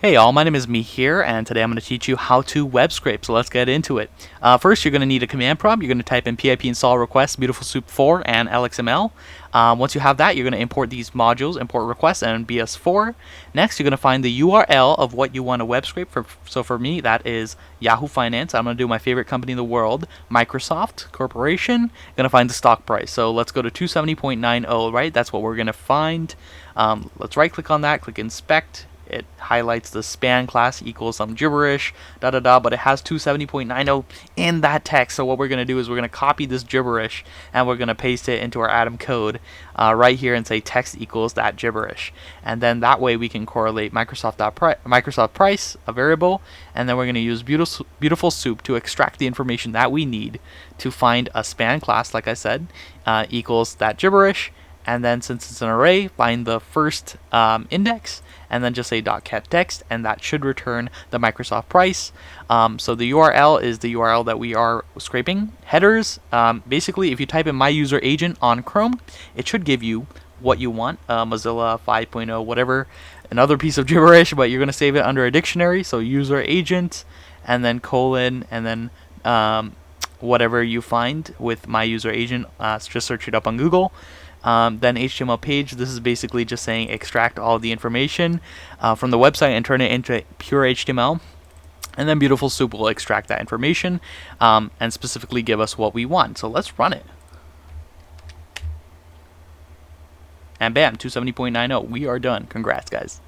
Hey all, my name is Me here, and today I'm going to teach you how to web scrape, so let's get into it. First, you're going to need a command prompt. You're going to type in pip install request BeautifulSoup 4 and lxml. Once you have that, you're going to import these modules, import request and bs4. Next, you're going to find the URL of what you want to web scrape for. So for me, that is Yahoo Finance. I'm going to do my favorite company in the world, Microsoft Corporation. I'm going to find the stock price. So let's go to 270.90, right? That's what we're going to find. Let's right click on that, click inspect. It highlights the span class equals some gibberish, but it has 270.90 in that text. So what we're going to do is we're going to copy this gibberish and we're going to paste it into our Atom code right here and say text equals that gibberish. And then that way we can correlate Microsoft price, a variable, and then we're going to use BeautifulSoup to extract the information that we need to find a span class, like I said, equals that gibberish. And then since it's an array, find the first index and then just say .getText, and that should return the Microsoft price. So the URL is the URL that we are scraping. Headers, basically if you type in my user agent on Chrome, it should give you what you want, Mozilla 5.0, whatever, another piece of gibberish, but you're going to save it under a dictionary. So user agent and then colon and then whatever you find with my user agent, just search it up on Google. Then HTML page, this is basically just saying extract all the information from the website and turn it into pure HTML. And then BeautifulSoup will extract that information and specifically give us what we want. So let's run it. And bam, 270.90, we are done. Congrats, guys.